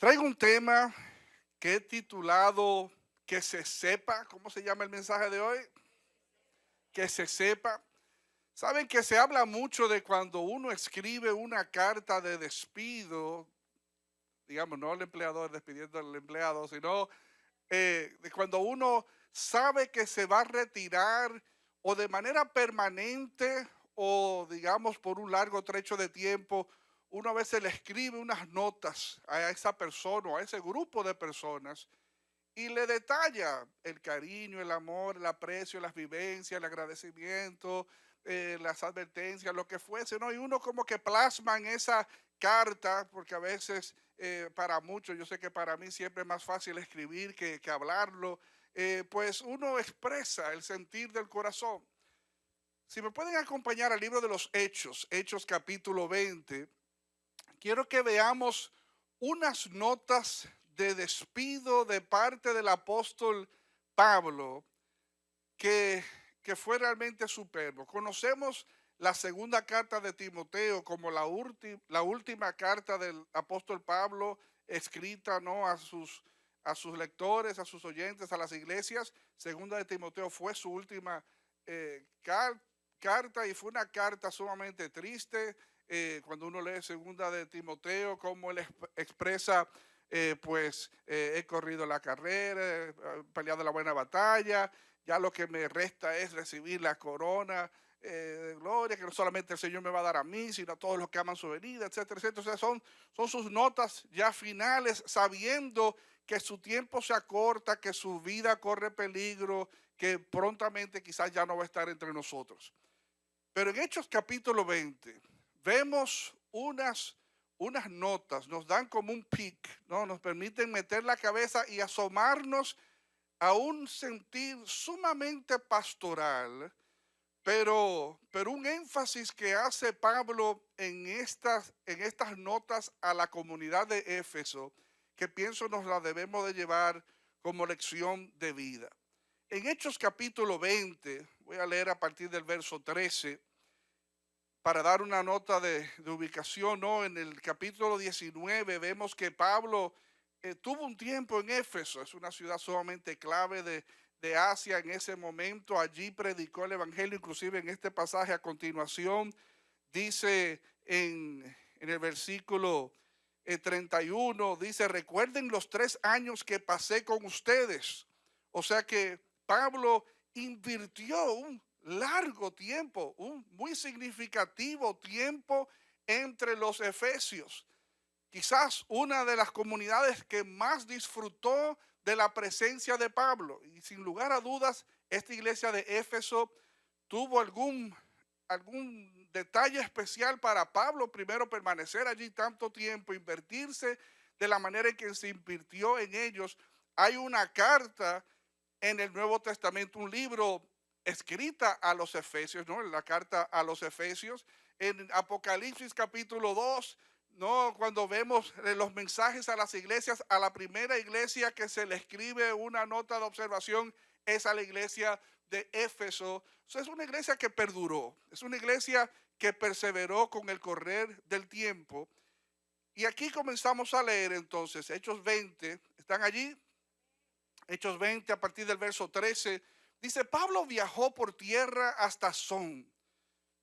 Traigo un tema que he titulado Que se sepa. ¿Cómo se llama el mensaje de hoy? Que se sepa. Saben que se habla mucho de cuando uno escribe una carta de despido, digamos, no el empleador despidiendo al empleado, sino de cuando uno sabe que se va a retirar o de manera permanente o digamos por un largo trecho de tiempo. Uno a veces le escribe unas notas a esa persona o a ese grupo de personas y le detalla el cariño, el amor, el aprecio, las vivencias, el agradecimiento, las advertencias, lo que fuese, ¿no? Y uno como que plasma en esa carta, porque a veces para muchos, yo sé que para mí siempre es más fácil escribir que hablarlo, pues uno expresa el sentir del corazón. Si me pueden acompañar al libro de los Hechos, Hechos capítulo 20, quiero que veamos unas notas de despido de parte del apóstol Pablo que, que fue realmente superbo. Conocemos la segunda carta de Timoteo como la última carta del apóstol Pablo escrita, ¿no?, a sus lectores, a sus oyentes, a las iglesias. Segunda de Timoteo fue su última carta y fue una carta sumamente triste. Cuando uno lee segunda de Timoteo, como él expresa, he corrido la carrera, he peleado la buena batalla, ya lo que me resta es recibir la corona de gloria, que no solamente el Señor me va a dar a mí, sino a todos los que aman su venida, etcétera, etcétera. O sea, son sus notas ya finales, sabiendo que su tiempo se acorta, que su vida corre peligro, que prontamente quizás ya no va a estar entre nosotros. Pero en Hechos capítulo 20 vemos unas notas, nos dan como un pic, ¿no? Nos permiten meter la cabeza y asomarnos a un sentir sumamente pastoral, pero un énfasis que hace Pablo en estas notas a la comunidad de Éfeso, que pienso nos la debemos de llevar como lección de vida. En Hechos capítulo 20, voy a leer a partir del verso 13, para dar una nota de ubicación, ¿no? En el capítulo 19 vemos que Pablo tuvo un tiempo en Éfeso, es una ciudad sumamente clave de Asia en ese momento. Allí predicó el Evangelio, inclusive en este pasaje a continuación, dice en el versículo 31, dice: recuerden los 3 años que pasé con ustedes. O sea que Pablo invirtió un largo tiempo, un muy significativo tiempo entre los efesios. Quizás una de las comunidades que más disfrutó de la presencia de Pablo. Y sin lugar a dudas, esta iglesia de Éfeso tuvo algún detalle especial para Pablo, primero permanecer allí tanto tiempo, invertirse de la manera en que se invirtió en ellos. Hay una carta en el Nuevo Testamento, un libro escrita a los Efesios, ¿no? La carta a los Efesios, en Apocalipsis capítulo 2, ¿no? Cuando vemos los mensajes a las iglesias, a la primera iglesia que se le escribe una nota de observación es a la iglesia de Éfeso. O sea, es una iglesia que perduró, es una iglesia que perseveró con el correr del tiempo. Y aquí comenzamos a leer entonces Hechos 20, ¿están allí? Hechos 20 a partir del verso 13, dice: Pablo viajó por tierra hasta Son,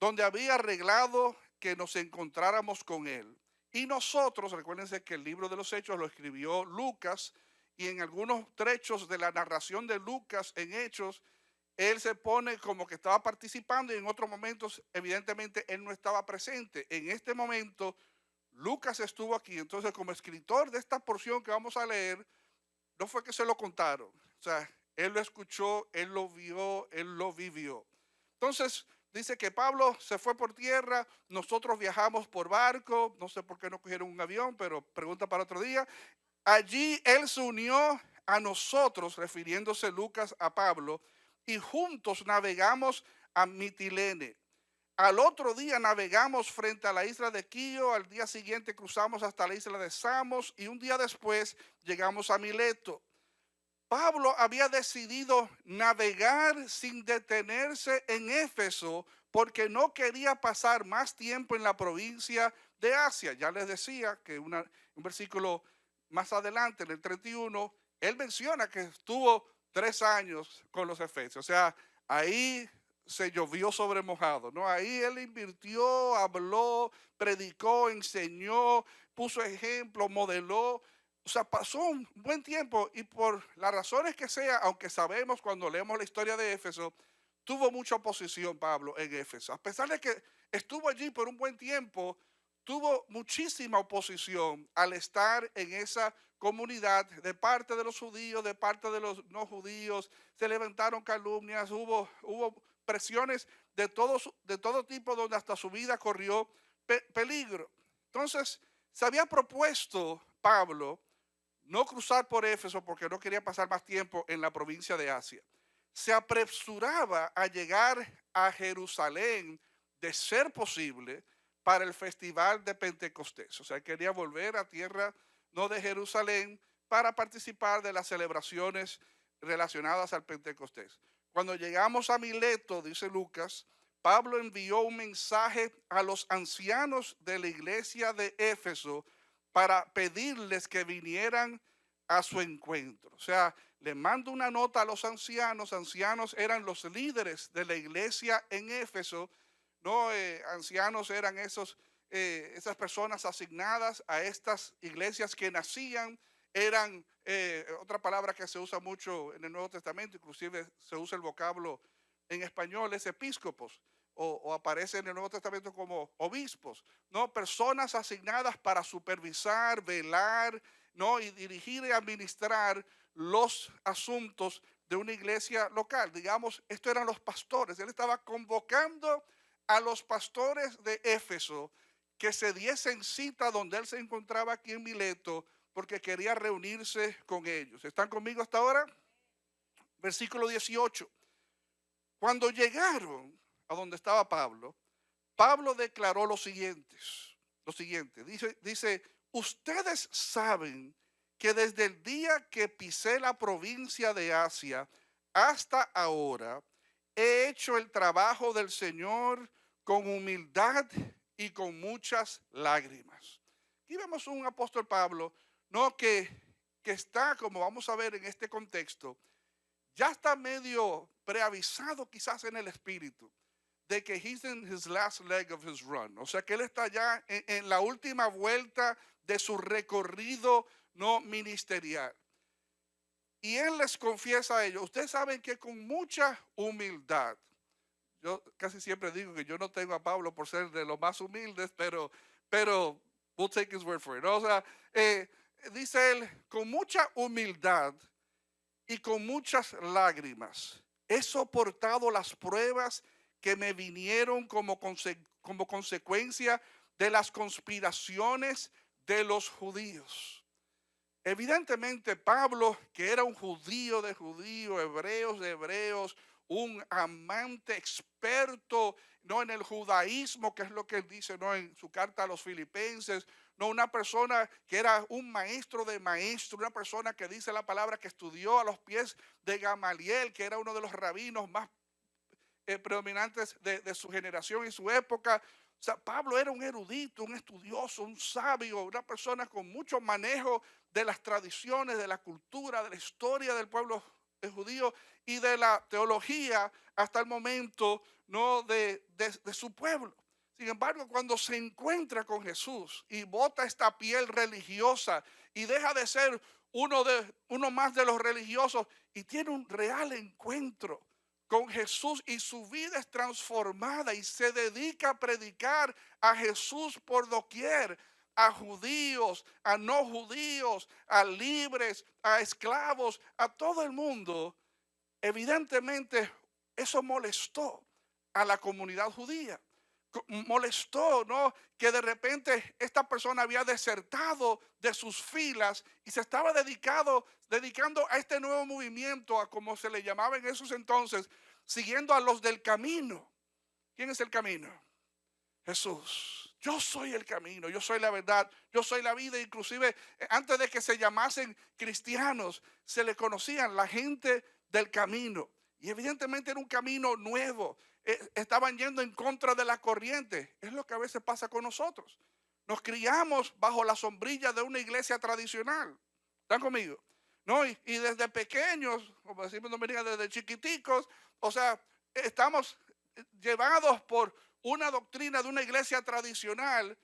donde había arreglado que nos encontráramos con él. Y nosotros, recuérdense que el libro de los Hechos lo escribió Lucas, y en algunos trechos de la narración de Lucas en Hechos, él se pone como que estaba participando y en otros momentos evidentemente él no estaba presente. En este momento Lucas estuvo aquí, entonces como escritor de esta porción que vamos a leer, no fue que se lo contaron, o sea, él lo escuchó, él lo vio, él lo vivió. Entonces, dice que Pablo se fue por tierra, nosotros viajamos por barco, no sé por qué no cogieron un avión, pero pregunta para otro día. Allí él se unió a nosotros, refiriéndose Lucas a Pablo, y juntos navegamos a Mitilene. Al otro día navegamos frente a la isla de Quío, al día siguiente cruzamos hasta la isla de Samos y un día después llegamos a Mileto. Pablo había decidido navegar sin detenerse en Éfeso porque no quería pasar más tiempo en la provincia de Asia. Ya les decía que un versículo más adelante, en el 31, él menciona que estuvo 3 años con los efesios. O sea, ahí se llovió sobre mojado, ¿no? Ahí él invirtió, habló, predicó, enseñó, puso ejemplo, modeló. O sea, pasó un buen tiempo y por las razones que sea, aunque sabemos cuando leemos la historia de Éfeso, tuvo mucha oposición Pablo en Éfeso. A pesar de que estuvo allí por un buen tiempo, tuvo muchísima oposición al estar en esa comunidad de parte de los judíos, de parte de los no judíos. Se levantaron calumnias, hubo presiones de todo tipo donde hasta su vida corrió peligro. Entonces, se había propuesto Pablo no cruzar por Éfeso porque no quería pasar más tiempo en la provincia de Asia. Se apresuraba a llegar a Jerusalén, de ser posible, para el festival de Pentecostés. O sea, quería volver a tierra no de Jerusalén para participar de las celebraciones relacionadas al Pentecostés. Cuando llegamos a Mileto, dice Lucas, Pablo envió un mensaje a los ancianos de la iglesia de Éfeso para pedirles que vinieran a su encuentro. O sea, le mando una nota a los ancianos. Ancianos eran los líderes de la iglesia en Éfeso. No, ancianos eran esas personas asignadas a estas iglesias que nacían. Eran, otra palabra que se usa mucho en el Nuevo Testamento, inclusive se usa el vocablo en español, es episcopos, o aparece en el Nuevo Testamento como obispos, ¿no? Personas asignadas para supervisar, velar, ¿no? Y dirigir y administrar los asuntos de una iglesia local. Digamos, estos eran los pastores. Él estaba convocando a los pastores de Éfeso que se diesen cita donde él se encontraba aquí en Mileto, porque quería reunirse con ellos. ¿Están conmigo hasta ahora? Versículo 18. Cuando llegaron a donde estaba Pablo, Pablo declaró lo siguiente, dice, ustedes saben que desde el día que pisé la provincia de Asia hasta ahora, he hecho el trabajo del Señor con humildad y con muchas lágrimas. Aquí vemos un apóstol Pablo, no que está, como vamos a ver en este contexto, ya está medio preavisado quizás en el espíritu de que he's in his last leg of his run. O sea que él está ya en la última vuelta de su recorrido no ministerial. Y él les confiesa a ellos, ustedes saben que con mucha humildad, yo casi siempre digo que yo no tengo a Pablo por ser de los más humildes, pero we'll take his word for it, ¿no? O sea, dice él, con mucha humildad y con muchas lágrimas he soportado las pruebas que me vinieron como consecuencia de las conspiraciones de los judíos. Evidentemente Pablo, que era un judío de judíos, hebreos de hebreos, un amante experto no en el judaísmo, que es lo que él dice no en su carta a los filipenses, no una persona que era un maestro de maestros, una persona que dice la palabra que estudió a los pies de Gamaliel, que era uno de los rabinos más predominantes de su generación y su época. O sea, Pablo era un erudito, un estudioso, un sabio, una persona con mucho manejo de las tradiciones, de la cultura, de la historia del pueblo judío y de la teología hasta el momento no de su pueblo. Sin embargo, cuando se encuentra con Jesús y bota esta piel religiosa y deja de ser uno más de los religiosos y tiene un real encuentro con Jesús y su vida es transformada y se dedica a predicar a Jesús por doquier, a judíos, a no judíos, a libres, a esclavos, a todo el mundo. Evidentemente eso molestó a la comunidad judía. Molestó, ¿no? Que de repente esta persona había desertado de sus filas y se estaba dedicando a este nuevo movimiento, a como se le llamaba en esos entonces, siguiendo a los del camino. ¿Quién es el camino? Jesús. Yo soy el camino, yo soy la verdad, yo soy la vida. Inclusive antes de que se llamasen cristianos, se le conocían la gente del camino. Y evidentemente era un camino nuevo. Estaban yendo en contra de la corriente. Es lo que a veces pasa con nosotros. nos criamos bajo la sombrilla de una iglesia tradicional. ¿Están conmigo? ¿No? Y desde pequeños, como decimos en Dominica, desde chiquiticos, o sea, estamos llevados por una doctrina de una iglesia tradicional,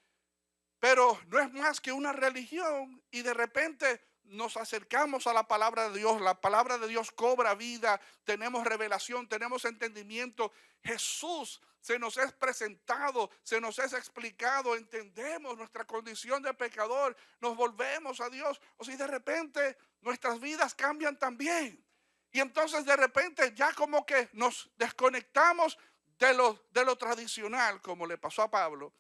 pero no es más que una religión y de repente nos acercamos a la palabra de Dios, la palabra de Dios cobra vida, tenemos revelación, tenemos entendimiento. Jesús se nos es presentado, se nos es explicado, entendemos nuestra condición de pecador, nos volvemos a Dios. O sea, y de repente nuestras vidas cambian también. Y entonces de repente ya como que nos desconectamos de lo tradicional, como le pasó a Pablo,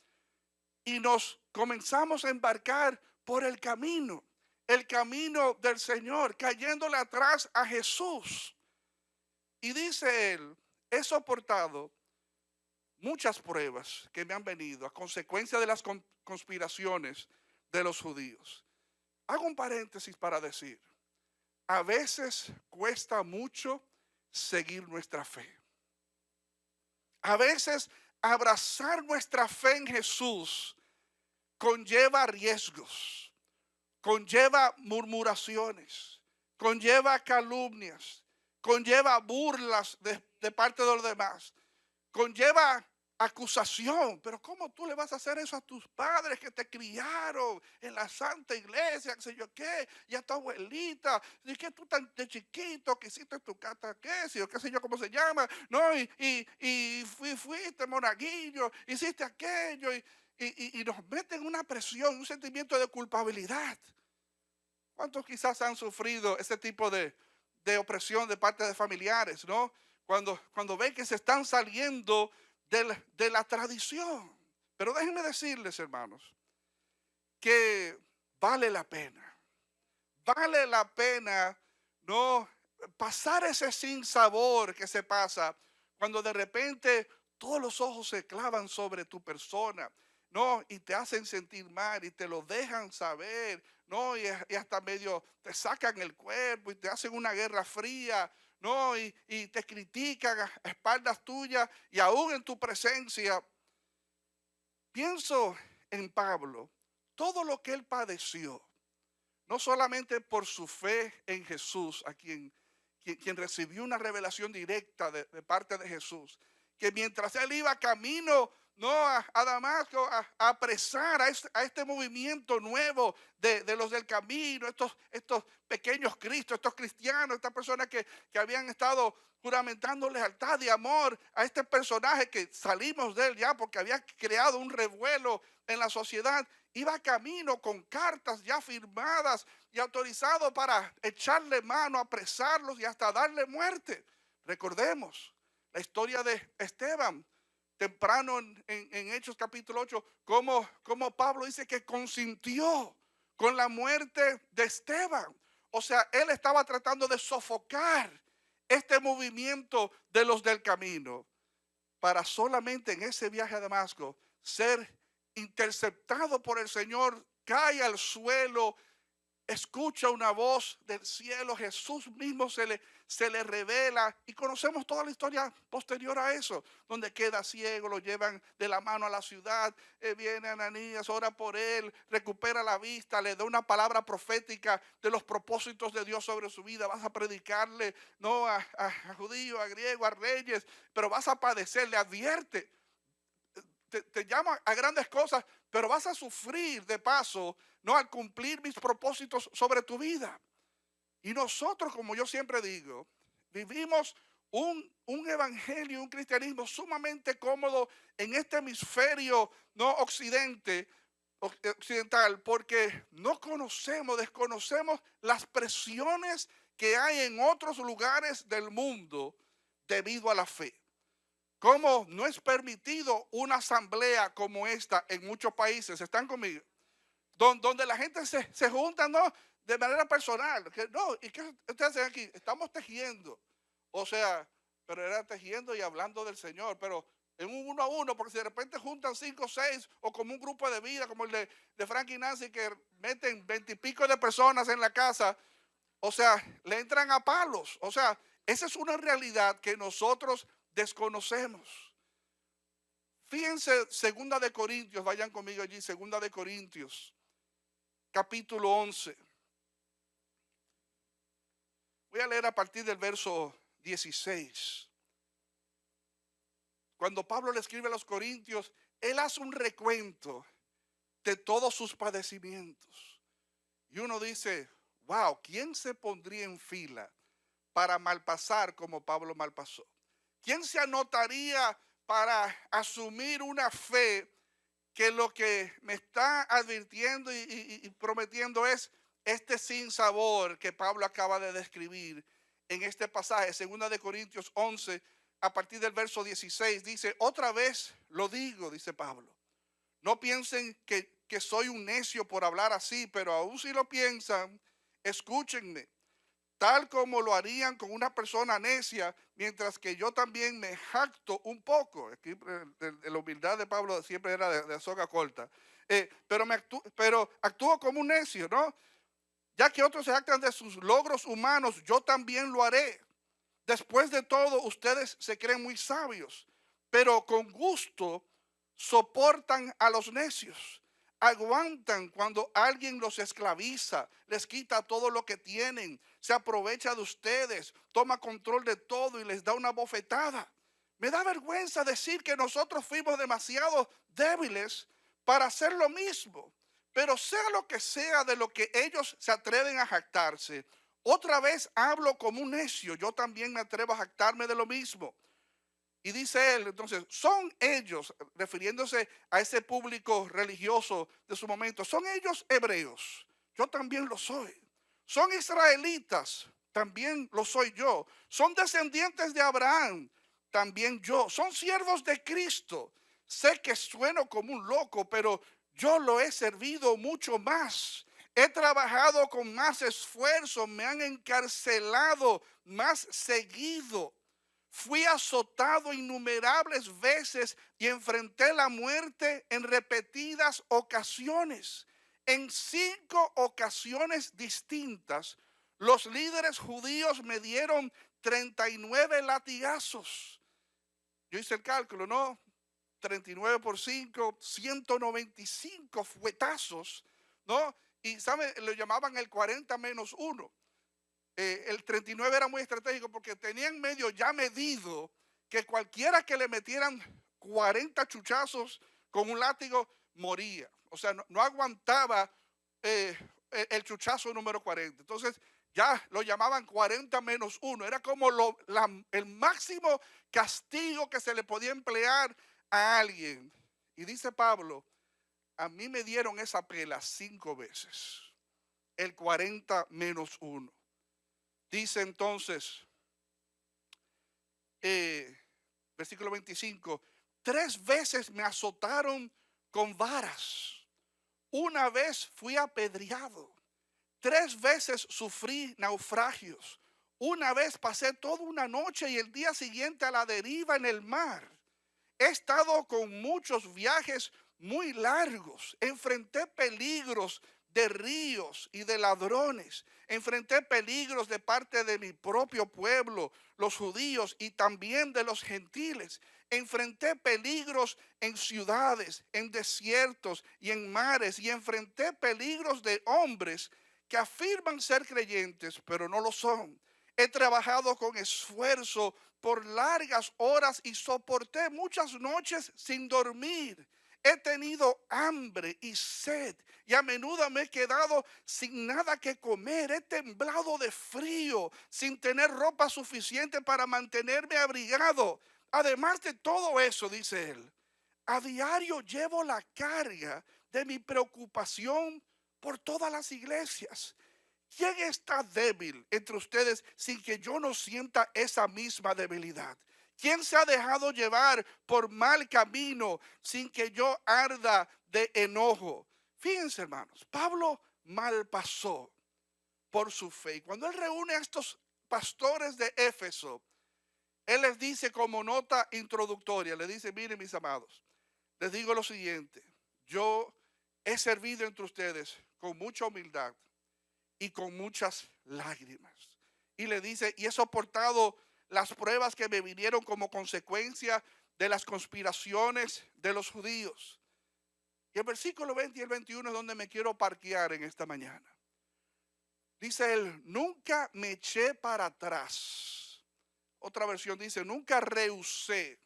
y nos comenzamos a embarcar por el camino del Señor, cayéndole atrás a Jesús. Y dice él, he soportado muchas pruebas que me han venido a consecuencia de las conspiraciones de los judíos. Hago un paréntesis para decir, a veces cuesta mucho seguir nuestra fe. A veces abrazar nuestra fe en Jesús conlleva riesgos, conlleva murmuraciones, conlleva calumnias, conlleva burlas de parte de los demás, conlleva acusación. Pero ¿cómo tú le vas a hacer eso a tus padres que te criaron en la santa iglesia, qué sé yo qué, y a tu abuelita? ¿Y que tú tan de chiquito que hiciste tu catequesis o qué sé yo cómo se llama? No, y fuiste monaguillo, hiciste aquello y nos meten una presión, un sentimiento de culpabilidad. ¿Cuántos quizás han sufrido ese tipo de opresión de parte de familiares, no? Cuando ven que se están saliendo de la tradición. Pero déjenme decirles, hermanos, que vale la pena. Vale la pena no pasar ese sinsabor que se pasa cuando de repente todos los ojos se clavan sobre tu persona, no, y te hacen sentir mal y te lo dejan saber, no, y hasta medio te sacan el cuerpo y te hacen una guerra fría, no, y te critican a espaldas tuyas y aún en tu presencia. Pienso en Pablo, todo lo que él padeció, no solamente por su fe en Jesús, a quien recibió una revelación directa de parte de Jesús, que mientras él iba camino no a Damasco a apresar a este movimiento nuevo de los del camino, estos pequeños Cristos, estos cristianos, estas personas que habían estado juramentando lealtad y amor a este personaje que salimos de él ya porque había creado un revuelo en la sociedad. Iba camino con cartas ya firmadas y autorizado para echarle mano, apresarlos y hasta darle muerte. Recordemos la historia de Esteban, temprano en Hechos capítulo 8, como Pablo dice que consintió con la muerte de Esteban. O sea, él estaba tratando de sofocar este movimiento de los del camino para solamente en ese viaje a Damasco ser interceptado por el Señor, cae al suelo, escucha una voz del cielo, Jesús mismo se le revela y conocemos toda la historia posterior a eso, donde queda ciego, lo llevan de la mano a la ciudad, viene Ananías, ora por él, recupera la vista, le da una palabra profética de los propósitos de Dios sobre su vida. Vas a predicarle no a judíos, a griegos, a reyes, pero vas a padecer, le advierte. Te llama a grandes cosas, pero vas a sufrir de paso, no al cumplir mis propósitos sobre tu vida. Y nosotros, como yo siempre digo, vivimos un evangelio, un cristianismo sumamente cómodo en este hemisferio no occidental, porque no conocemos, desconocemos las presiones que hay en otros lugares del mundo debido a la fe. Cómo no es permitido una asamblea como esta en muchos países, ¿están conmigo? Donde la gente se junta, ¿no? De manera personal. Que, no, ¿y qué ustedes hacen aquí? Estamos tejiendo. O sea, pero era tejiendo y hablando del Señor, pero en un uno a uno, porque si de repente juntan 5 o 6, o como un grupo de vida, como el de Frank y Nancy, que meten 20 y pico de personas en la casa, o sea, le entran a palos. O sea, esa es una realidad que nosotros desconocemos. Fíjense, segunda de Corintios, vayan conmigo allí, segunda de Corintios, capítulo 11. Voy a leer a partir del verso 16. Cuando Pablo le escribe a los Corintios, él hace un recuento de todos sus padecimientos. Y uno dice, wow, ¿quién se pondría en fila para malpasar como Pablo malpasó? ¿Quién se anotaría para asumir una fe que lo que me está advirtiendo y prometiendo es este sinsabor que Pablo acaba de describir en este pasaje? Segunda de Corintios 11, a partir del verso 16, dice, otra vez lo digo, dice Pablo, no piensen que soy un necio por hablar así, pero aún si lo piensan, escúchenme, tal como lo harían con una persona necia, mientras que yo también me jacto un poco. Aquí la humildad de Pablo siempre era de soga corta. Pero actúo como un necio, ¿no? Ya que otros se jactan de sus logros humanos, yo también lo haré. Después de todo, ustedes se creen muy sabios, pero con gusto soportan a los necios. Aguantan cuando alguien los esclaviza, les quita todo lo que tienen, se aprovecha de ustedes, toma control de todo y les da una bofetada. Me da vergüenza decir que nosotros fuimos demasiado débiles para hacer lo mismo, pero sea lo que sea de lo que ellos se atreven a jactarse, otra vez hablo como un necio, yo también me atrevo a jactarme de lo mismo. Y dice él, entonces, son ellos, refiriéndose a ese público religioso de su momento, son ellos hebreos, yo también lo soy. Son israelitas, también lo soy yo. Son descendientes de Abraham, también yo. Son siervos de Cristo. Sé que sueno como un loco, pero yo lo he servido mucho más. He trabajado con más esfuerzo, me han encarcelado más seguido. Fui azotado innumerables veces y enfrenté la muerte en repetidas ocasiones. En 5 ocasiones distintas, los líderes judíos me dieron 39 latigazos. Yo hice el cálculo, ¿no? 39 por 5, 195 fuetazos, ¿no? Y, ¿saben? Lo llamaban el 40 menos 1. El 39 era muy estratégico porque tenían medio ya medido que cualquiera que le metieran 40 chuchazos con un látigo moría. O sea, no aguantaba el chuchazo número 40. Entonces ya lo llamaban 40 menos 1. Era como el máximo castigo que se le podía emplear a alguien. Y dice Pablo, a mí me dieron esa pela 5 veces. El 40 menos 1. Dice entonces, versículo 25, 3 veces me azotaron con varas, una vez fui apedreado, 3 veces sufrí naufragios, una vez pasé toda una noche y el día siguiente a la deriva en el mar. He estado con muchos viajes muy largos, enfrenté peligros de ríos y de ladrones, enfrenté peligros de parte de mi propio pueblo, los judíos, y también de los gentiles. Enfrenté peligros en ciudades, en desiertos y en mares, y enfrenté peligros de hombres que afirman ser creyentes, pero no lo son. He trabajado con esfuerzo por largas horas y soporté muchas noches sin dormir. He tenido hambre y sed y a menudo me he quedado sin nada que comer. He temblado de frío sin tener ropa suficiente para mantenerme abrigado. Además de todo eso, dice él, a diario llevo la carga de mi preocupación por todas las iglesias. ¿Quién está débil entre ustedes sin que yo no sienta esa misma debilidad? ¿Quién se ha dejado llevar por mal camino sin que yo arda de enojo? Fíjense, hermanos, Pablo malpasó por su fe. Y cuando él reúne a estos pastores de Éfeso, él les dice como nota introductoria, le dice, miren mis amados, les digo lo siguiente, yo he servido entre ustedes con mucha humildad y con muchas lágrimas. Y le dice, y he soportado las pruebas que me vinieron como consecuencia de las conspiraciones de los judíos. Y el versículo 20 y el 21 es donde me quiero parquear en esta mañana. Dice él, nunca me eché para atrás. Otra versión dice, nunca rehusé.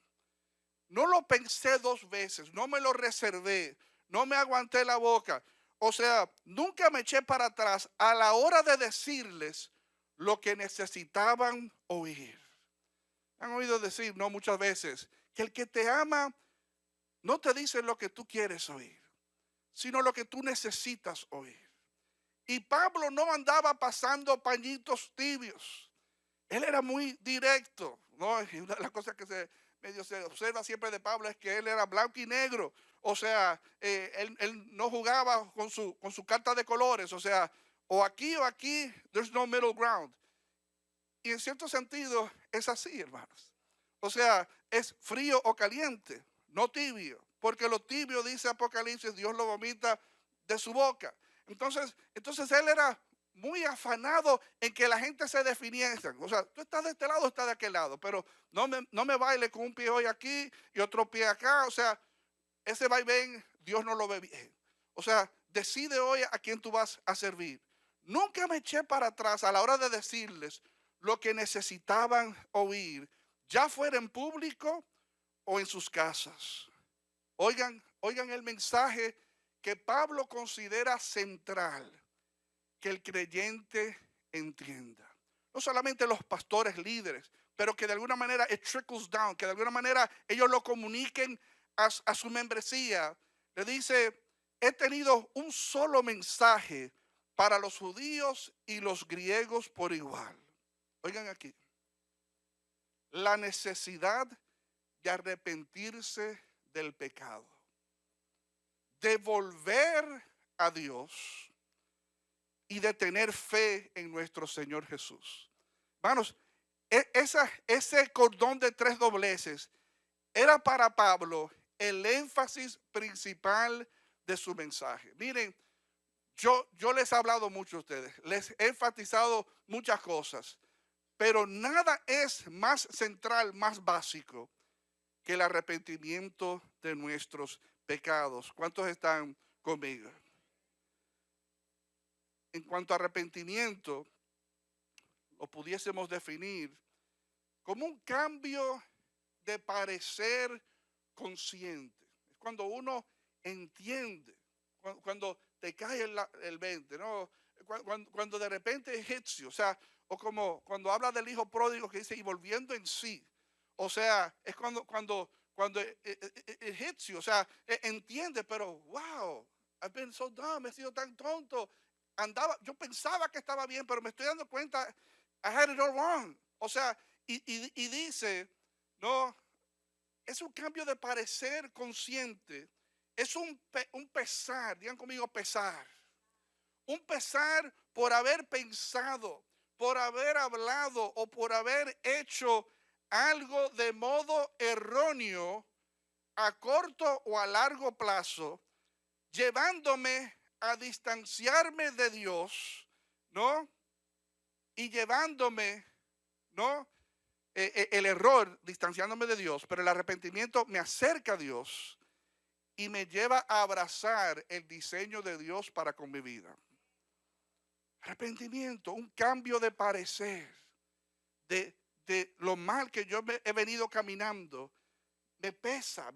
No lo pensé dos veces, no me lo reservé, no me aguanté la boca. O sea, nunca me eché para atrás a la hora de decirles lo que necesitaban oír. Han oído decir, no muchas veces, que el que te ama no te dice lo que tú quieres oír, sino lo que tú necesitas oír. Y Pablo no andaba pasando pañitos tibios. Él era muy directo, ¿no? Y una de las cosas que medio se observa siempre de Pablo es que él era blanco y negro. O sea, él no jugaba con su carta de colores. O sea, o aquí, there's no middle ground. Y en cierto sentido es así, hermanos. O sea, es frío o caliente, no tibio. Porque lo tibio, dice Apocalipsis, Dios lo vomita de su boca. Entonces él era muy afanado en que la gente se definiese. O sea, tú estás de este lado o estás de aquel lado, pero no me baile con un pie hoy aquí y otro pie acá. O sea, ese vaivén Dios no lo ve bien. O sea, decide hoy a quién tú vas a servir. Nunca me eché para atrás a la hora de decirles lo que necesitaban oír, ya fuera en público o en sus casas. Oigan el mensaje que Pablo considera central que el creyente entienda. No solamente los pastores líderes, pero que de alguna manera it trickles down, que de alguna manera ellos lo comuniquen a su membresía. Le dice, he tenido un solo mensaje para los judíos y los griegos por igual. Oigan aquí, la necesidad de arrepentirse del pecado, de volver a Dios y de tener fe en nuestro Señor Jesús. Hermanos, ese cordón de tres dobleces era para Pablo el énfasis principal de su mensaje. Miren, yo les he hablado mucho a ustedes, les he enfatizado muchas cosas, pero nada es más central, más básico que el arrepentimiento de nuestros pecados. ¿Cuántos están conmigo? En cuanto a arrepentimiento, lo pudiésemos definir como un cambio de parecer consciente. Es cuando uno entiende, cuando te cae el 20, ¿no? Cuando de repente hits you, o sea, o como cuando habla del hijo pródigo que dice, y volviendo en sí. O sea, es cuando it hits you, o sea, entiende, pero wow, I've been so dumb, he sido tan tonto. Yo pensaba que estaba bien, pero me estoy dando cuenta, I had it all wrong. O sea, y dice, no, es un cambio de parecer consciente, es un pesar, digan conmigo pesar, un pesar por haber pensado, por haber hablado o por haber hecho algo de modo erróneo a corto o a largo plazo, llevándome a distanciarme de Dios, ¿no? Y llevándome, ¿no? El error distanciándome de Dios, pero el arrepentimiento me acerca a Dios y me lleva a abrazar el diseño de Dios para con mi vida. Arrepentimiento, un cambio de parecer de lo mal que yo he venido caminando. Me pesa,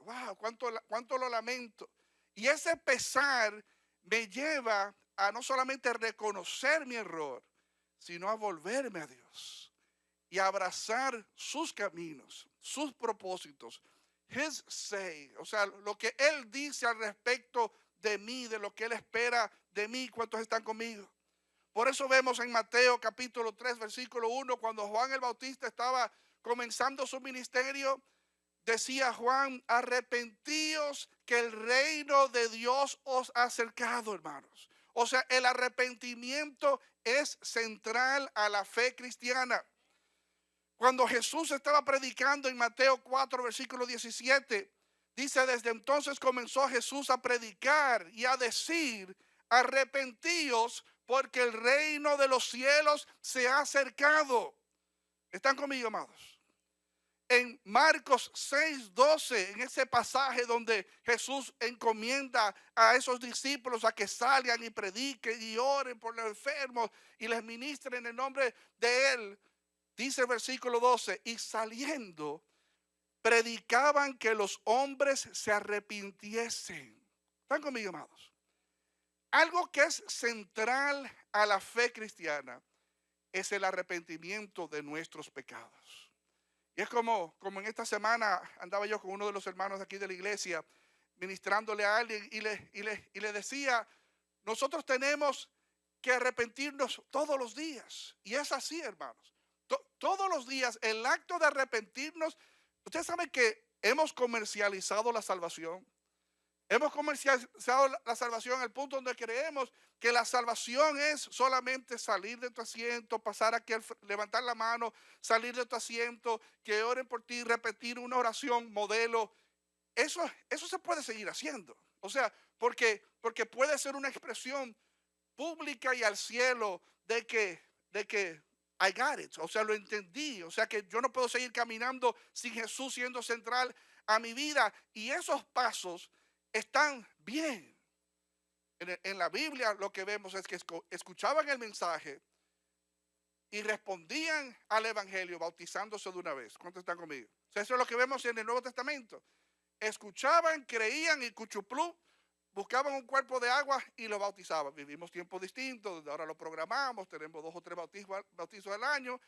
wow, cuánto lo lamento. Y ese pesar me lleva a no solamente reconocer mi error, sino a volverme a Dios y a abrazar sus caminos, sus propósitos, his say, o sea, lo que él dice al respecto de mí, de lo que él espera de mí. ¿Cuántos están conmigo? Por eso vemos en Mateo capítulo 3, versículo 1, cuando Juan el Bautista estaba comenzando su ministerio, decía Juan, arrepentíos que el reino de Dios os ha acercado, hermanos. O sea, el arrepentimiento es central a la fe cristiana. Cuando Jesús estaba predicando en Mateo 4, versículo 17, dice, desde entonces comenzó Jesús a predicar y a decir, arrepentíos porque el reino de los cielos se ha acercado. ¿Están conmigo, amados? en Marcos 6:12, en ese pasaje donde Jesús encomienda a esos discípulos a que salgan y prediquen y oren por los enfermos y les ministren en el nombre de Él, dice el versículo 12, y saliendo predicaban que los hombres se arrepintiesen. ¿Están conmigo, amados? Algo que es central a la fe cristiana es el arrepentimiento de nuestros pecados. Y es como en esta semana andaba yo con uno de los hermanos de aquí de la iglesia, ministrándole a alguien y le decía, nosotros tenemos que arrepentirnos todos los días. Y es así, hermanos. Todos los días el acto de arrepentirnos. Ustedes saben que hemos comercializado la salvación. Hemos comercializado la salvación al punto donde creemos que la salvación es solamente salir de tu asiento, pasar aquí, levantar la mano, salir de tu asiento, que oren por ti, repetir una oración modelo. Eso se puede seguir haciendo. O sea, porque puede ser una expresión pública y al cielo de que I got it, o sea, lo entendí, o sea que yo no puedo seguir caminando sin Jesús siendo central a mi vida, y esos pasos están bien. En la Biblia lo que vemos es que escuchaban el mensaje y respondían al evangelio bautizándose de una vez. ¿Cuántos están conmigo? O sea, eso es lo que vemos en el Nuevo Testamento. Escuchaban, creían y cuchuplú, buscaban un cuerpo de agua y lo bautizaban. Vivimos tiempos distintos, donde ahora lo programamos, tenemos 2 o 3 bautizos al año.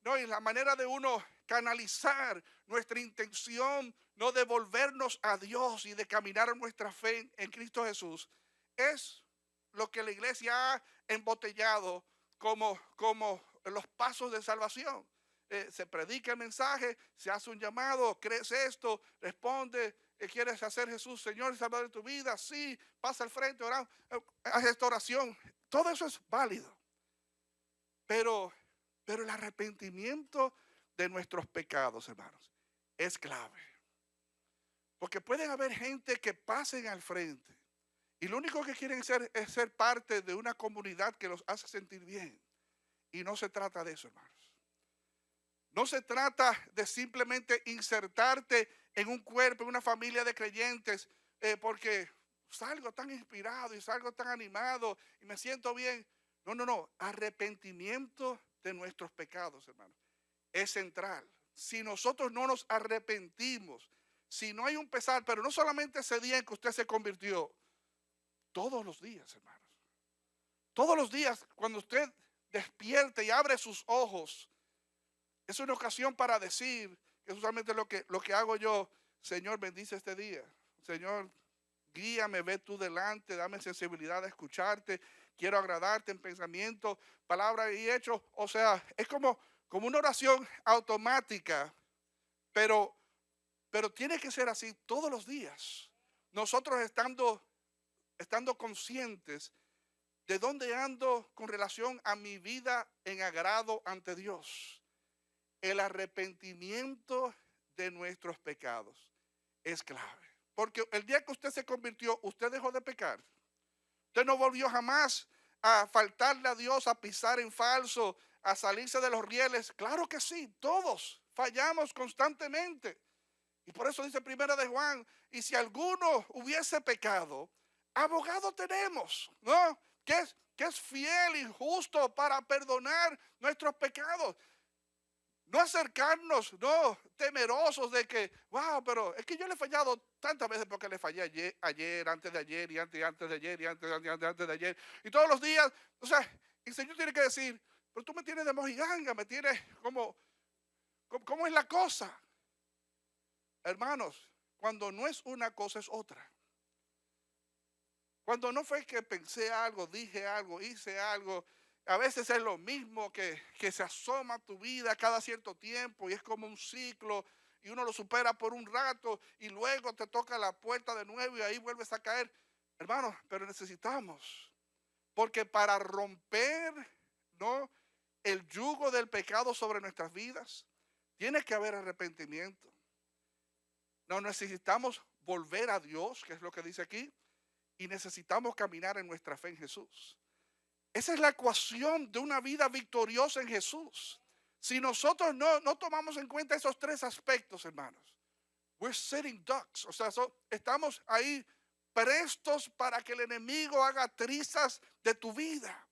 No, y la manera de uno canalizar nuestra intención, no de volvernos a Dios y de caminar en nuestra fe en Cristo Jesús, es lo que la iglesia ha embotellado como los pasos de salvación. Se predica el mensaje, se hace un llamado, crees esto, responde, ¿quieres hacer Jesús Señor y Salvador de tu vida? Sí, pasa al frente, oramos, haz esta oración. Todo eso es válido. Pero el arrepentimiento de nuestros pecados, hermanos, es clave. Porque pueden haber gente que pasen al frente y lo único que quieren es ser parte de una comunidad que los hace sentir bien. Y no se trata de eso, hermanos. No se trata de simplemente insertarte en un cuerpo, en una familia de creyentes, porque salgo tan inspirado y salgo tan animado y me siento bien. No. Arrepentimiento de nuestros pecados, hermanos, es central. Si nosotros no nos arrepentimos, si no hay un pesar, pero no solamente ese día en que usted se convirtió, todos los días, hermanos. Todos los días, cuando usted despierte y abre sus ojos, es una ocasión para decir, que es usualmente lo que hago yo, Señor, bendice este día. Señor, guíame, ve tú delante, dame sensibilidad a escucharte. Quiero agradarte en pensamiento, palabra y hecho. O sea, es como una oración automática, pero tiene que ser así todos los días. Nosotros estando conscientes de dónde ando con relación a mi vida en agrado ante Dios. El arrepentimiento de nuestros pecados es clave. Porque el día que usted se convirtió, usted dejó de pecar. Usted no volvió jamás a faltarle a Dios, a pisar en falso, a salirse de los rieles. Claro que sí, todos fallamos constantemente. Y por eso dice Primera de Juan, y si alguno hubiese pecado, abogado tenemos, ¿no? Que es fiel y justo para perdonar nuestros pecados. No acercarnos, no, temerosos de que, wow, pero es que yo le he fallado tantas veces porque le fallé ayer, antes de ayer, y antes de ayer, y antes de ayer. Y todos los días, o sea, el Señor tiene que decir, pero tú me tienes de mojiganga, me tienes ¿cómo es la cosa? Hermanos, cuando no es una cosa es otra. Cuando no fue que pensé algo, dije algo, hice algo, a veces es lo mismo que se asoma a tu vida cada cierto tiempo y es como un ciclo y uno lo supera por un rato y luego te toca la puerta de nuevo y ahí vuelves a caer. Hermanos, pero necesitamos, porque para romper, ¿no?, el yugo del pecado sobre nuestras vidas, tiene que haber arrepentimiento. No necesitamos volver a Dios, que es lo que dice aquí, y necesitamos caminar en nuestra fe en Jesús. Esa es la ecuación de una vida victoriosa en Jesús. Si nosotros no tomamos en cuenta esos tres aspectos, hermanos, we're sitting ducks. O sea, estamos ahí prestos para que el enemigo haga trizas de tu vida.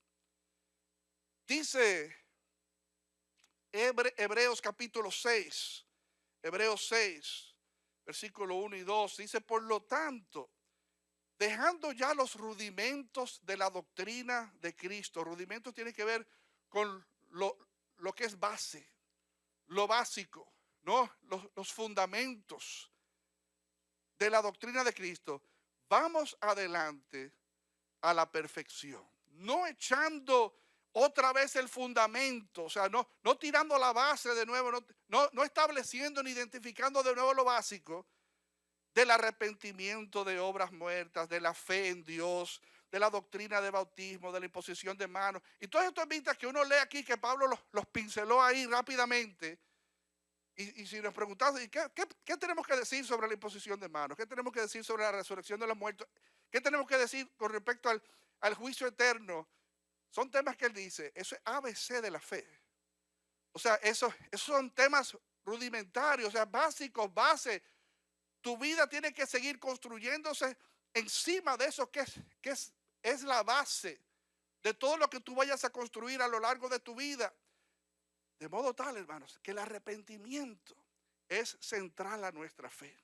Dice Hebreos capítulo 6, Hebreos 6, versículo 1 y 2, dice, por lo tanto, dejando ya los rudimentos de la doctrina de Cristo. Rudimentos tiene que ver con lo que es base, lo básico, ¿no? Los fundamentos de la doctrina de Cristo. Vamos adelante a la perfección, no echando otra vez el fundamento, o sea, no tirando la base de nuevo, no estableciendo ni identificando de nuevo lo básico del arrepentimiento de obras muertas, de la fe en Dios, de la doctrina de bautismo, de la imposición de manos. Y todo esto invita que uno lea aquí que Pablo los pinceló ahí rápidamente. Y si nos preguntamos, ¿qué tenemos que decir sobre la imposición de manos? ¿Qué tenemos que decir sobre la resurrección de los muertos? ¿Qué tenemos que decir con respecto al juicio eterno? Son temas que él dice, eso es ABC de la fe. O sea, esos son temas rudimentarios, o sea, básicos, base. Tu vida tiene que seguir construyéndose encima de eso que es la base de todo lo que tú vayas a construir a lo largo de tu vida. De modo tal, hermanos, que el arrepentimiento es central a nuestra fe.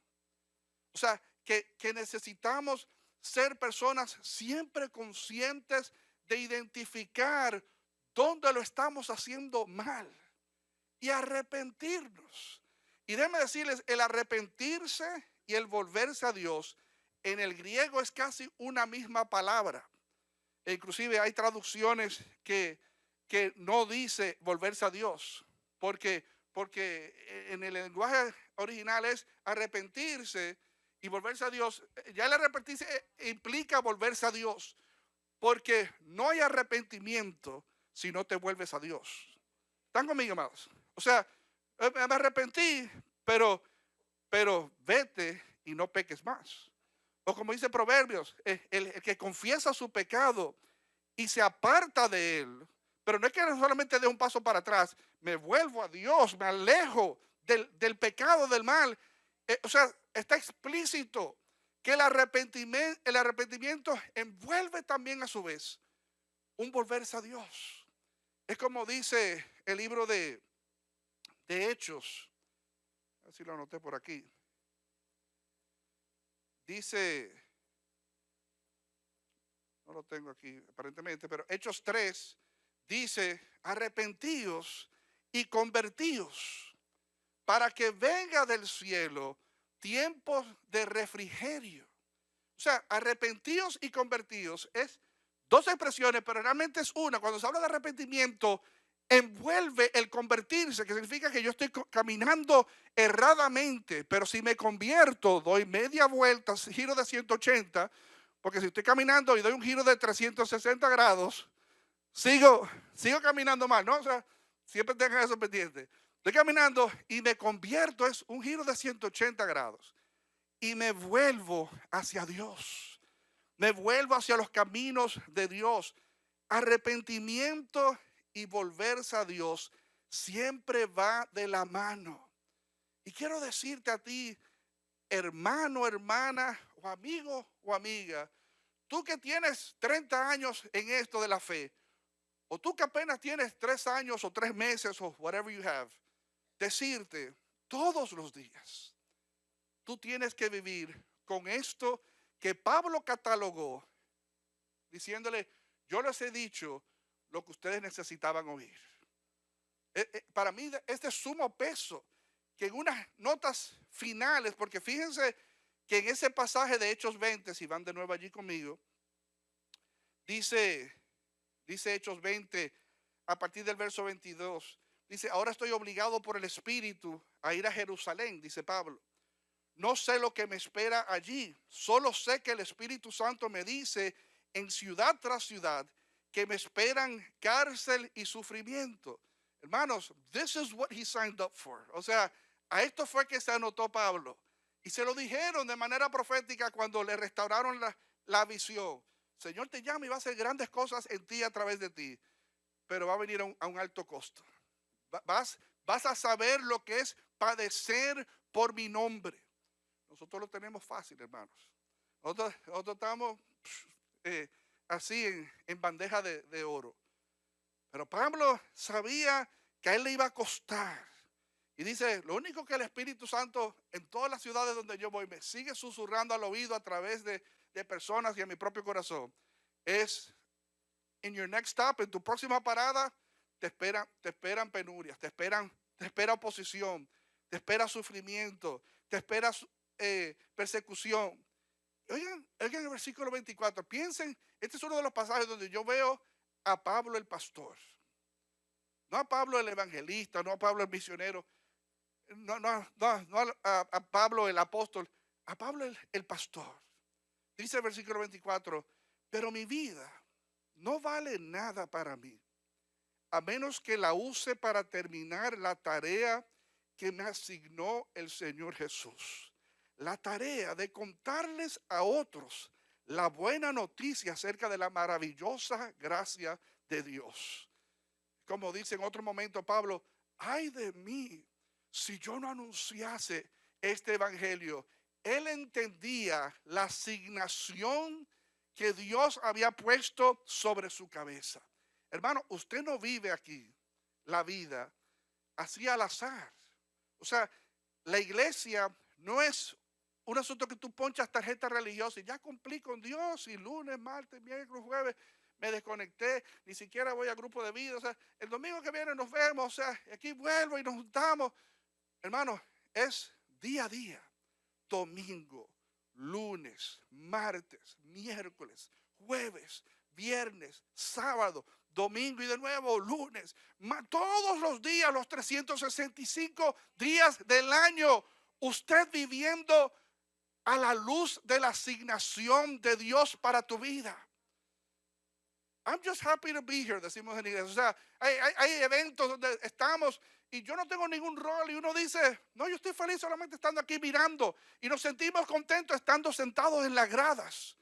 O sea, que necesitamos ser personas siempre conscientes de identificar dónde lo estamos haciendo mal y arrepentirnos. Y déjenme decirles, el arrepentirse y el volverse a Dios, en el griego es casi una misma palabra. E inclusive hay traducciones que no dice volverse a Dios, porque en el lenguaje original es arrepentirse y volverse a Dios. Ya el arrepentirse implica volverse a Dios, porque no hay arrepentimiento si no te vuelves a Dios. ¿Están conmigo, amados? O sea, me arrepentí, pero vete y no peques más. O como dice Proverbios, el que confiesa su pecado y se aparta de él, pero no es que solamente dé un paso para atrás, me vuelvo a Dios, me alejo del pecado, del mal. O sea, está explícito que el arrepentimiento envuelve también a su vez un volverse a Dios. Es como dice el libro de Hechos, a ver si lo anoté por aquí. Dice, no lo tengo aquí aparentemente, pero Hechos 3 dice, arrepentíos y convertíos para que venga del cielo tiempos de refrigerio. O sea, arrepentíos y convertíos es dos expresiones, pero realmente es una. Cuando se habla de arrepentimiento, envuelve el convertirse, que significa que yo estoy caminando erradamente, pero si me convierto, doy media vuelta, giro de 180, porque si estoy caminando y doy un giro de 360 grados, sigo caminando mal, ¿no? O sea, siempre tengan eso pendiente. Estoy caminando y me convierto, es un giro de 180 grados. Y me vuelvo hacia Dios. Me vuelvo hacia los caminos de Dios. Arrepentimiento y volverse a Dios siempre va de la mano. Y quiero decirte a ti, hermano, hermana, o amigo o amiga, tú que tienes 30 años en esto de la fe, o tú que apenas tienes 3 años o 3 meses o whatever you have, decirte todos los días, tú tienes que vivir con esto que Pablo catalogó, diciéndole, yo les he dicho lo que ustedes necesitaban oír. Para mí es de sumo peso que en unas notas finales, porque fíjense que en ese pasaje de Hechos 20, si van de nuevo allí conmigo, dice Hechos 20 a partir del verso 22, dice, ahora estoy obligado por el Espíritu a ir a Jerusalén, dice Pablo. No sé lo que me espera allí, solo sé que el Espíritu Santo me dice en ciudad tras ciudad que me esperan cárcel y sufrimiento. Hermanos, this is what he signed up for. O sea, a esto fue que se anotó Pablo. Y se lo dijeron de manera profética cuando le restauraron la visión. Señor te llama y va a hacer grandes cosas en ti a través de ti, pero va a venir a un alto costo. Vas a saber lo que es padecer por mi nombre. Nosotros lo tenemos fácil, hermanos. Nosotros estamos eh, así en bandeja de oro. Pero Pablo sabía que a él le iba a costar. Y dice, lo único que el Espíritu Santo en todas las ciudades donde yo voy me sigue susurrando al oído a través de personas y en mi propio corazón es, in your next stop, en tu próxima parada, te esperan penurias, te espera oposición, te espera sufrimiento, te espera persecución. Oigan el versículo 24, piensen, este es uno de los pasajes donde yo veo a Pablo el pastor. No a Pablo el evangelista, no a Pablo el misionero, no a Pablo el apóstol, a Pablo el pastor. Dice el versículo 24, pero mi vida no vale nada para mí, a menos que la use para terminar la tarea que me asignó el Señor Jesús. La tarea de contarles a otros la buena noticia acerca de la maravillosa gracia de Dios. Como dice en otro momento Pablo, ay de mí si yo no anunciase este evangelio. Él entendía la asignación que Dios había puesto sobre su cabeza. Hermano, usted no vive aquí la vida así al azar. O sea, la iglesia no es un asunto que tú ponchas tarjeta religiosa y ya cumplí con Dios y lunes, martes, miércoles, jueves me desconecté, ni siquiera voy a grupo de vida. O sea, el domingo que viene nos vemos, o sea, aquí vuelvo y nos juntamos. Hermano, es día a día, domingo, lunes, martes, miércoles, jueves, viernes, sábado, domingo y de nuevo lunes. Todos los días, los 365 días del año, usted viviendo a la luz de la asignación de Dios para tu vida. I'm just happy to be here, decimos en inglés. O sea, hay eventos donde estamos y yo no tengo ningún rol y uno dice, no, yo estoy feliz solamente estando aquí mirando y nos sentimos contentos estando sentados en las gradas.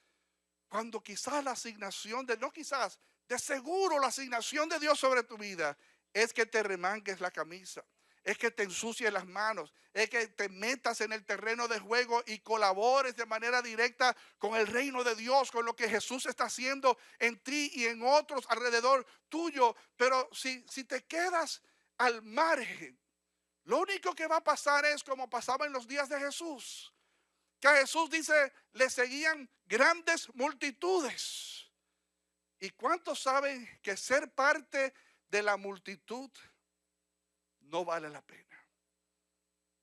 Cuando quizás la asignación no quizás, de seguro la asignación de Dios sobre tu vida es que te remangues la camisa, es que te ensucies las manos, es que te metas en el terreno de juego y colabores de manera directa con el reino de Dios, con lo que Jesús está haciendo en ti y en otros alrededor tuyo. Pero si te quedas al margen, lo único que va a pasar es como pasaba en los días de Jesús, que a Jesús dice, le seguían grandes multitudes. ¿Y cuántos saben que ser parte de la multitud no vale la pena?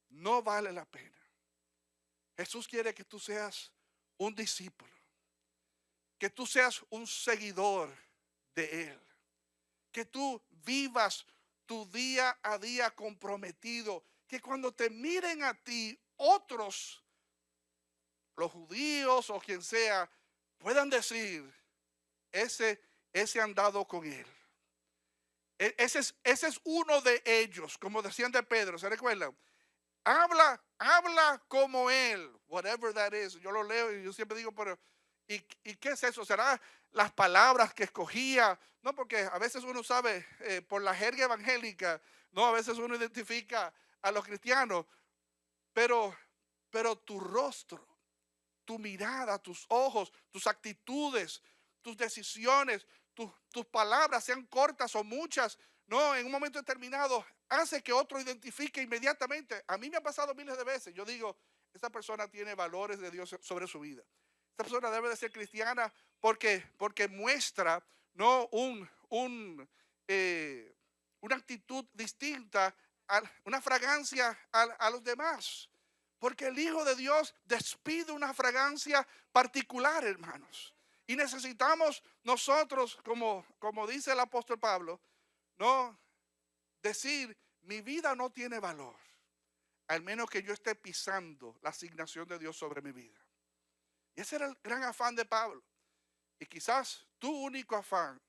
No vale la pena. Jesús quiere que tú seas un discípulo, que tú seas un seguidor de Él, que tú vivas tu día a día comprometido, que cuando te miren a ti otros, los judíos o quien sea, puedan decir, ese andado con Él. Ese es uno de ellos, como decían de Pedro, ¿se recuerdan? Habla como Él, whatever that is. Yo lo leo y yo siempre digo, pero ¿y qué es eso? ¿Será las palabras que escogía? No, porque a veces uno sabe, por la jerga evangélica, no, a veces uno identifica a los cristianos, pero tu rostro, tu mirada, tus ojos, tus actitudes, tus decisiones, tus palabras, sean cortas o muchas, no, en un momento determinado, hace que otro identifique inmediatamente. A mí me ha pasado miles de veces. Yo digo, esta persona tiene valores de Dios sobre su vida. Esta persona debe de ser cristiana porque muestra, no, una actitud distinta, una fragancia a los demás. Porque el Hijo de Dios despide una fragancia particular, hermanos. Y necesitamos nosotros, como dice el apóstol Pablo, no decir, mi vida no tiene valor, al menos que yo esté pisando la asignación de Dios sobre mi vida. Y ese era el gran afán de Pablo. Y quizás tu único afán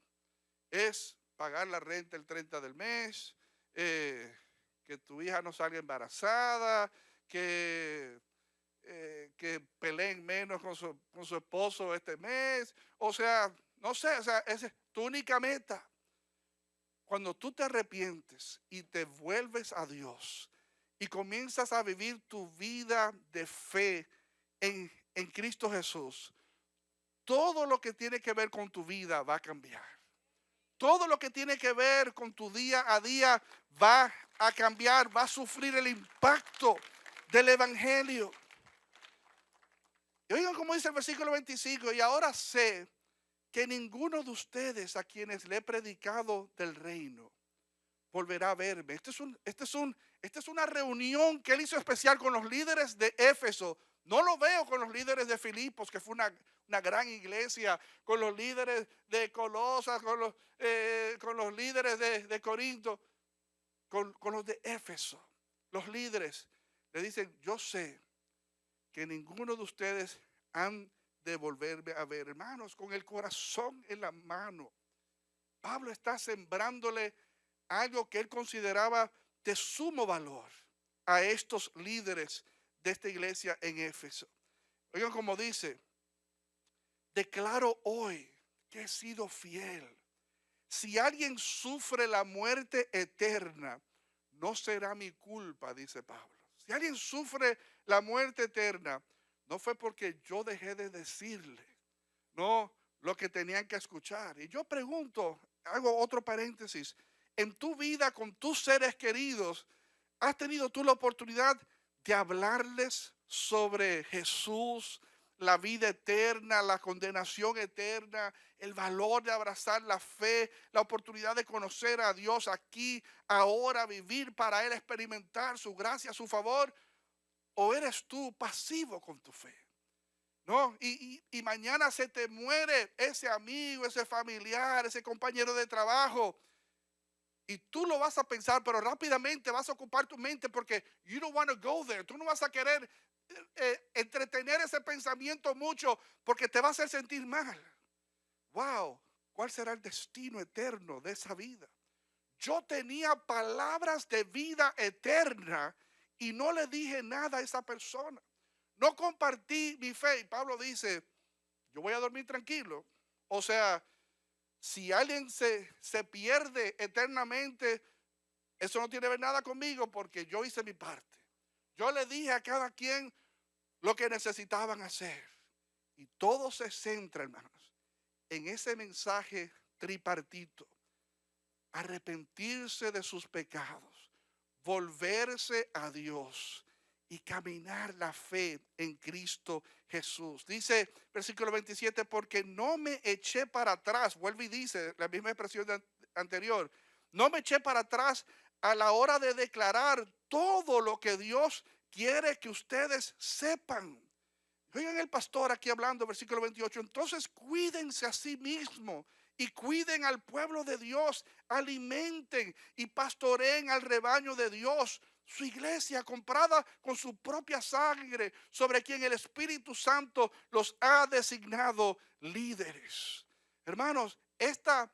es pagar la renta el 30 del mes, que tu hija no salga embarazada, que peleen menos con su esposo este mes. O sea, no sé, o sea, esa es tu única meta. cuando tú te arrepientes y te vuelves a Dios y comienzas a vivir tu vida de fe en Cristo Jesús, todo lo que tiene que ver con tu vida va a cambiar. Todo lo que tiene que ver con tu día a día va a cambiar, va a sufrir el impacto del evangelio. Y oigan cómo dice el versículo 25, y ahora sé que ninguno de ustedes a quienes le he predicado del reino volverá a verme. Esta es una reunión que él hizo especial con los líderes de Éfeso. No lo veo con los líderes de Filipos, que fue una gran iglesia, con los líderes de Colosas, con los líderes de Corinto, con los de Éfeso. Los líderes le dicen, yo sé que ninguno de ustedes han de volverme a ver. Hermanos, con el corazón en la mano, Pablo está sembrándole algo que él consideraba de sumo valor a estos líderes de esta iglesia en Éfeso. Oigan como dice, declaro hoy que he sido fiel. Si alguien sufre la muerte eterna, no será mi culpa, dice Pablo. Si alguien sufre la muerte eterna, no fue porque yo dejé de decirle, no lo que tenían que escuchar. Y yo pregunto, hago otro paréntesis, en tu vida con tus seres queridos, ¿has tenido tú la oportunidad de hablarles sobre Jesús, la vida eterna, la condenación eterna, el valor de abrazar la fe, la oportunidad de conocer a Dios aquí, ahora, vivir para Él, experimentar su gracia, su favor? ¿O eres tú pasivo con tu fe? ¿No? Y mañana se te muere ese amigo, ese familiar, ese compañero de trabajo. Y tú lo vas a pensar, pero rápidamente vas a ocupar tu mente porque you don't want to go there. Tú no vas a querer entretener ese pensamiento mucho porque te va a hacer sentir mal. Wow, ¿cuál será el destino eterno de esa vida? Yo tenía palabras de vida eterna y no le dije nada a esa persona. No compartí mi fe. Y Pablo dice, yo voy a dormir tranquilo. O sea, si alguien se pierde eternamente, eso no tiene que ver nada conmigo porque yo hice mi parte. Yo le dije a cada quien lo que necesitaban hacer. Y todo se centra, hermanos, en ese mensaje tripartito. Arrepentirse de sus pecados, volverse a Dios y caminar la fe en Cristo Jesús. Dice versículo 27, porque no me eché para atrás, vuelve y dice la misma expresión anterior, no me eché para atrás a la hora de declarar todo lo que Dios quiere que ustedes sepan. Oigan el pastor aquí hablando, versículo 28, entonces cuídense a sí mismos y cuiden al pueblo de Dios, alimenten y pastoreen al rebaño de Dios, su iglesia comprada con su propia sangre, sobre quien el Espíritu Santo los ha designado líderes. Hermanos, esta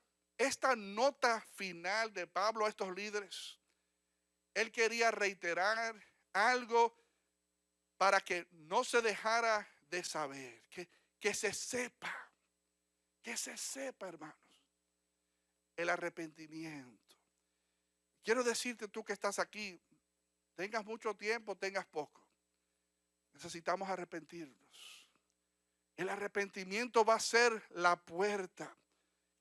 nota final de Pablo a estos líderes, él quería reiterar algo para que no se dejara de saber, que se sepa, hermanos, el arrepentimiento. Quiero decirte tú que estás aquí, tengas mucho tiempo, tengas poco, necesitamos arrepentirnos. El arrepentimiento va a ser la puerta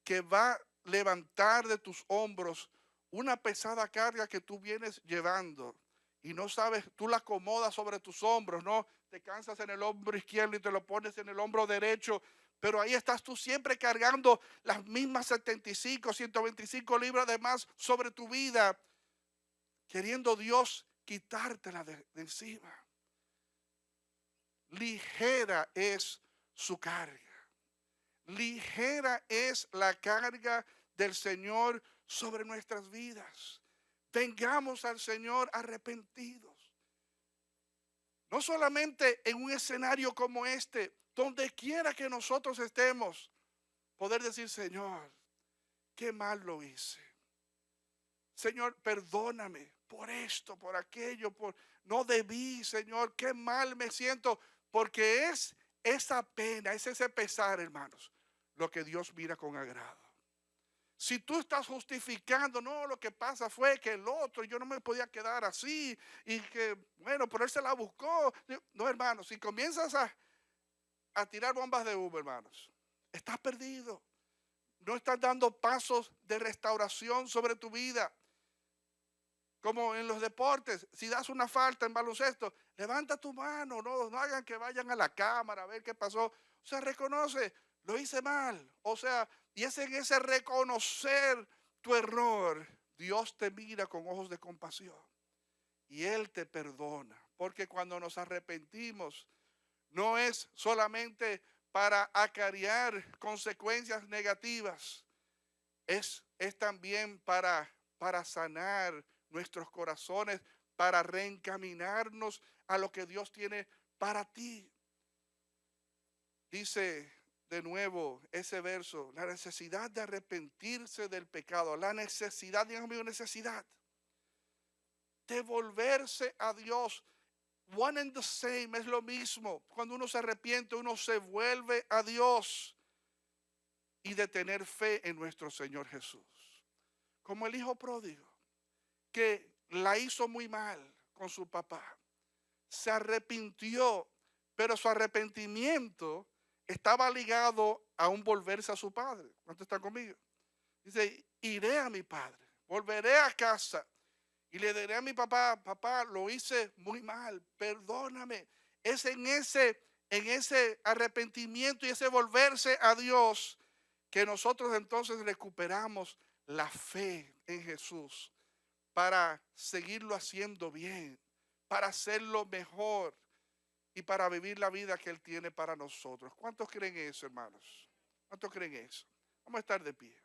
que va a levantar de tus hombros una pesada carga que tú vienes llevando y no sabes, tú la acomodas sobre tus hombros, no te cansas en el hombro izquierdo y te lo pones en el hombro derecho, pero ahí estás tú siempre cargando las mismas 75, 125 libras de más sobre tu vida, queriendo Dios quitártela de encima. Ligera es su carga. Ligera es la carga del Señor sobre nuestras vidas. Vengamos al Señor arrepentidos. No solamente en un escenario como este, donde quiera que nosotros estemos, poder decir, Señor, qué mal lo hice. Señor, perdóname por esto, por aquello, no debí, Señor, qué mal me siento, porque es esa pena, es ese pesar, hermanos, lo que Dios mira con agrado. Si tú estás justificando, no, lo que pasa fue que el otro, yo no me podía quedar así, y que, bueno, pero él se la buscó. No, hermano, si comienzas a tirar bombas de humo, hermanos, estás perdido. No estás dando pasos de restauración sobre tu vida. Como en los deportes, si das una falta en baloncesto, levanta tu mano, no hagan que vayan a la cámara a ver qué pasó. O sea, reconoce, lo hice mal. O sea, y es en ese reconocer tu error, Dios te mira con ojos de compasión y Él te perdona. Porque cuando nos arrepentimos, no es solamente para acarrear consecuencias negativas, es también para sanar nuestros corazones, para reencaminarnos a lo que Dios tiene para ti. Dice de nuevo ese verso, la necesidad de arrepentirse del pecado, la necesidad, díganme conmigo, necesidad de volverse a Dios. One and the same, es lo mismo. Cuando uno se arrepiente, uno se vuelve a Dios y de tener fe en nuestro Señor Jesús. Como el hijo pródigo, que la hizo muy mal con su papá. Se arrepintió, pero su arrepentimiento estaba ligado a un volverse a su padre. ¿Cuántos están conmigo? Dice, iré a mi padre, volveré a casa y le diré a mi papá, papá, lo hice muy mal, perdóname. Es en ese arrepentimiento y ese volverse a Dios que nosotros entonces recuperamos la fe en Jesús para seguirlo haciendo bien, para hacerlo mejor y para vivir la vida que Él tiene para nosotros. ¿Cuántos creen eso, hermanos? ¿Cuántos creen eso? Vamos a estar de pie.